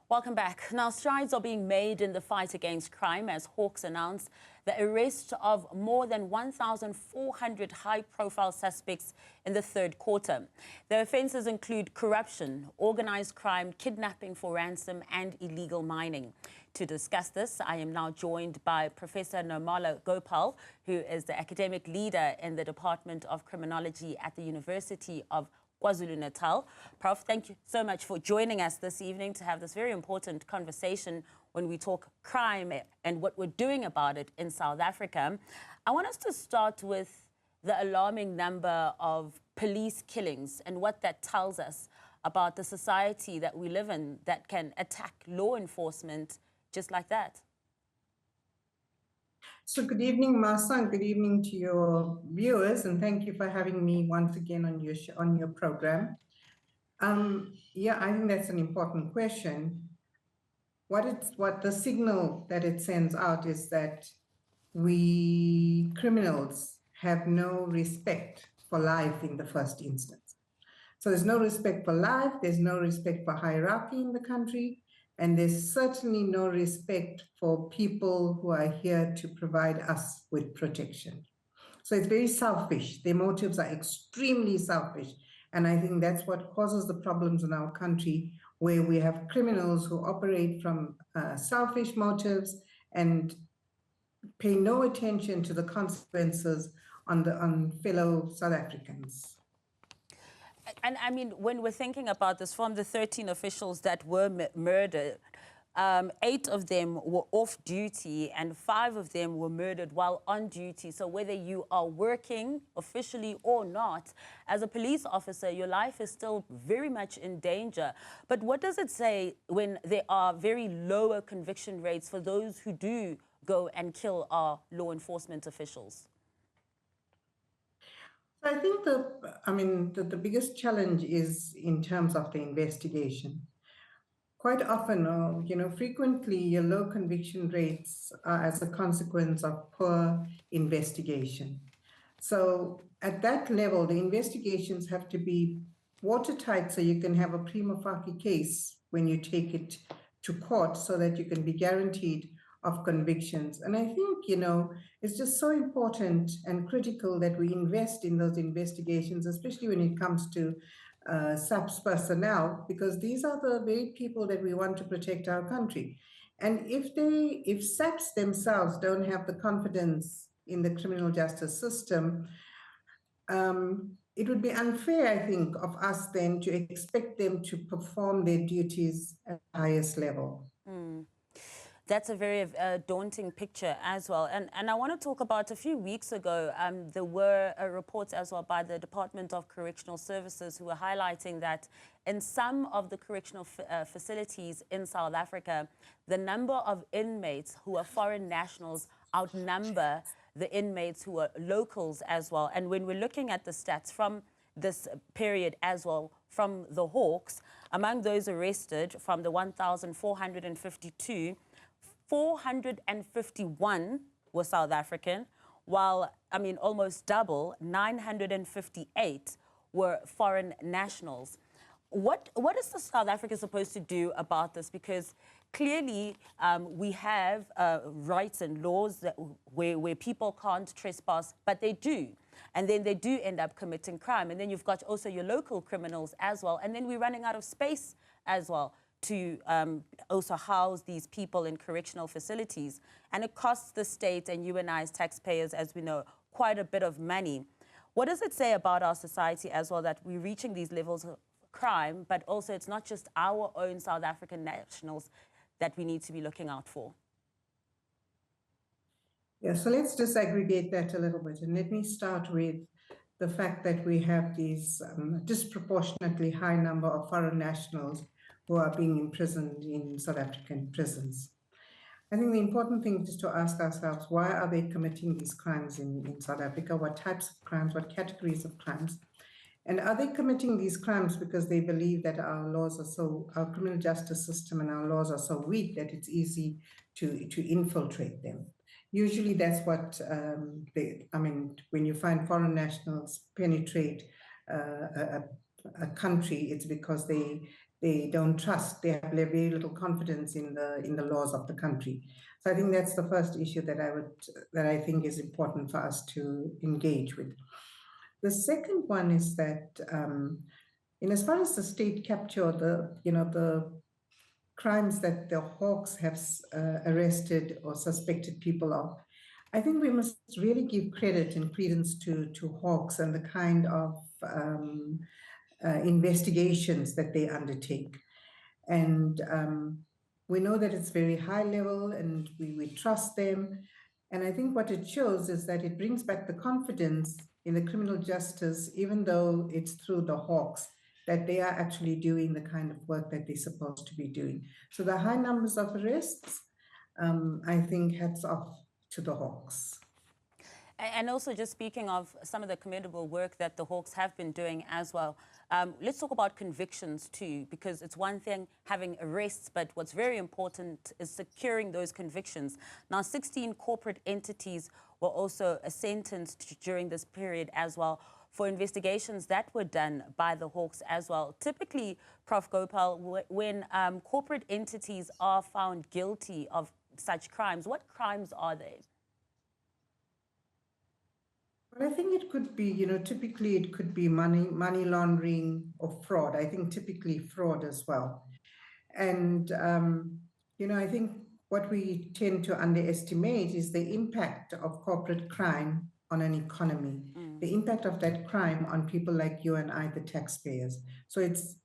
Welcome back. Now, strides are being made in the fight against crime as Hawks announced the arrest of more than 1,400 high-profile suspects in the third quarter. The offences include corruption, organised crime, kidnapping for ransom and illegal mining. To discuss this, I am now joined by Professor Nirmala Gopal, who is the academic leader in the Department of Criminology at the University of KwaZulu-Natal. Prof, thank you so much for joining us this evening to have this very important conversation when we talk crime and what we're doing about it in South Africa. I want us to start with the alarming number of police killings and what that tells us about the society that we live in that can attack law enforcement just like that. So good evening, Masa, and good evening to your viewers, and thank you for having me once again on your program. Yeah, I think that's an important question. What the signal that it sends out is that we criminals have no respect for life in the first instance. So there's no respect for life, there's no respect for hierarchy in the country, and there's certainly no respect for people who are here to provide us with protection. So it's very selfish. Their motives are extremely selfish. And I think that's what causes the problems in our country, where we have criminals who operate from selfish motives and pay no attention to the consequences on fellow South Africans. And I mean, when we're thinking about this, from the 13 officials that were murdered, 8 of them were off duty and 5 of them were murdered while on duty. So whether you are working officially or not, as a police officer, your life is still very much in danger. But what does it say when there are very lower conviction rates for those who do go and kill our law enforcement officials? I think the biggest challenge is in terms of the investigation. Quite often, frequently, your low conviction rates are as a consequence of poor investigation. So at that level, the investigations have to be watertight so you can have a prima facie case when you take it to court so that you can be guaranteed of convictions. And I think, it's just so important and critical that we invest in those investigations, especially when it comes to SAPS personnel, because these are the very people that we want to protect our country. And if SAPS themselves don't have the confidence in the criminal justice system, it would be unfair, I think, of us then to expect them to perform their duties at the highest level. That's a very daunting picture as well. And I want to talk about a few weeks ago, there were reports as well by the Department of Correctional Services who were highlighting that in some of the correctional facilities in South Africa, the number of inmates who are foreign nationals outnumber the inmates who are locals as well. And when we're looking at the stats from this period as well, from the Hawks, among those arrested from the 1,452, 451 were South African, while, almost double, 958 were foreign nationals. What is the South Africa supposed to do about this? Because clearly we have rights and laws that where people can't trespass, but they do. And then they do end up committing crime. And then you've got also your local criminals as well. And then we're running out of space as well to also house these people in correctional facilities. And it costs the state and you and I as taxpayers, as we know, quite a bit of money. What does it say about our society as well that we're reaching these levels of crime, but also it's not just our own South African nationals that we need to be looking out for? Yeah, so let's disaggregate that a little bit. And let me start with the fact that we have these disproportionately high number of foreign nationals who are being imprisoned in South African prisons. I think the important thing is to ask ourselves, why are they committing these crimes in South Africa? What types of crimes, what categories of crimes? And are they committing these crimes because they believe that our laws are our criminal justice system and our laws are so weak that it's easy to infiltrate them? Usually that's what, when you find foreign nationals penetrate a country, it's because they they don't trust, they have very little confidence in the laws of the country. So I think that's the first issue that I think is important for us to engage with. The second one is that, as far as the state capture, the crimes that the Hawks have arrested or suspected people of, I think we must really give credit and credence to Hawks and the kind of investigations that they undertake. And we know that it's very high level and we trust them. And I think what it shows is that it brings back the confidence in the criminal justice, even though it's through the Hawks, that they are actually doing the kind of work that they're supposed to be doing. So the high numbers of arrests, I think, hats off to the Hawks. And also, just speaking of some of the commendable work that the Hawks have been doing as well, let's talk about convictions too, because it's one thing having arrests, but what's very important is securing those convictions. Now, 16 corporate entities were also sentenced during this period as well for investigations that were done by the Hawks as well. Typically, Prof. Gopal, when corporate entities are found guilty of such crimes, what crimes are they? Well, I think it could be, typically it could be money laundering or fraud. I think typically fraud as well. And, I think what we tend to underestimate is the impact of corporate crime on an economy, the impact of that crime on people like you and I, the taxpayers. So it's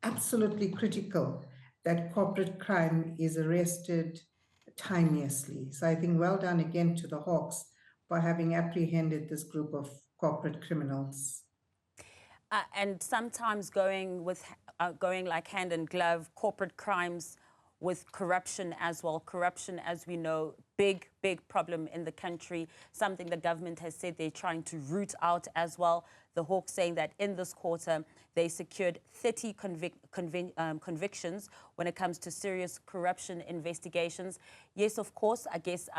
absolutely critical that corporate crime is arrested timeously. So I think well done again to the Hawks for having apprehended this group of corporate criminals. And sometimes going like hand in glove, corporate crimes with corruption as well. Corruption, as we know, big problem in the country, something the government has said they're trying to root out as well. The Hawks saying that in this quarter, they secured 30 convictions when it comes to serious corruption investigations. Yes, of course, I guess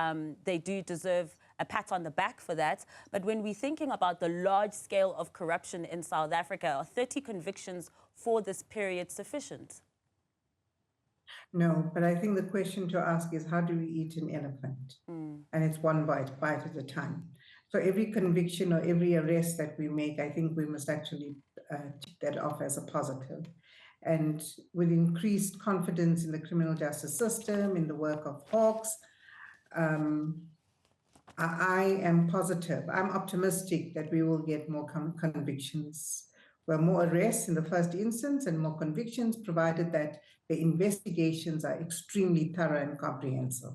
they do deserve a pat on the back for that. But when we're thinking about the large scale of corruption in South Africa, are 30 convictions for this period sufficient? No, but I think the question to ask is, how do we eat an elephant? And it's one bite at a time. So every conviction or every arrest that we make, I think we must actually tick that off as a positive. And with increased confidence in the criminal justice system, in the work of Hawks, I am positive. I'm optimistic that we will get more convictions. Well, more arrests in the first instance and more convictions, provided that the investigations are extremely thorough and comprehensive.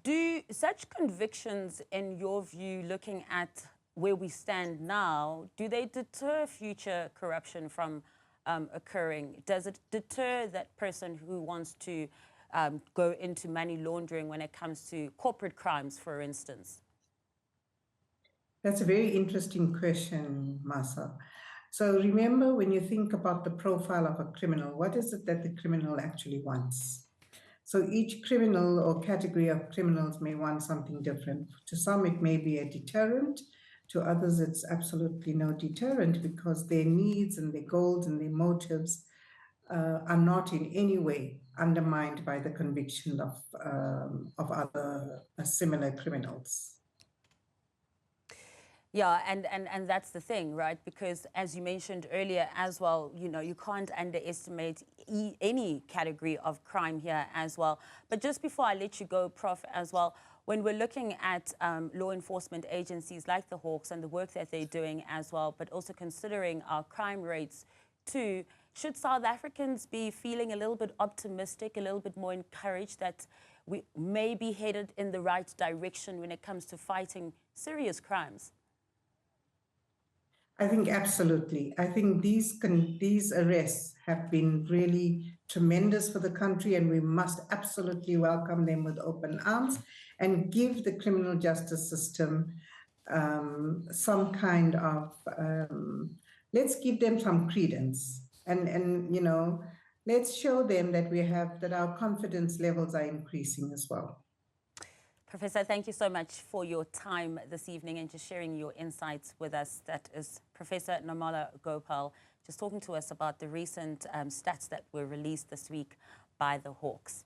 Do such convictions, in your view, looking at where we stand now, do they deter future corruption from occurring? Does it deter that person who wants to go into money laundering when it comes to corporate crimes, for instance? That's a very interesting question, Masa. So remember, when you think about the profile of a criminal, what is it that the criminal actually wants? So each criminal or category of criminals may want something different. To some, it may be a deterrent. To others, it's absolutely no deterrent, because their needs and their goals and their motives are not in any way undermined by the conviction of other similar criminals. Yeah, and that's the thing, right? Because as you mentioned earlier as well, you can't underestimate any category of crime here as well. But just before I let you go, Prof, as well, when we're looking at law enforcement agencies like the Hawks and the work that they're doing as well, but also considering our crime rates too, should South Africans be feeling a little bit optimistic, a little bit more encouraged that we may be headed in the right direction when it comes to fighting serious crimes? I think absolutely. I think these arrests have been really tremendous for the country, and we must absolutely welcome them with open arms and give the criminal justice system some kind of, let's give them some credence, and let's show them that our confidence levels are increasing as well. Professor, thank you so much for your time this evening and just sharing your insights with us. That is Professor Nirmala Gopal, just talking to us about the recent stats that were released this week by the Hawks.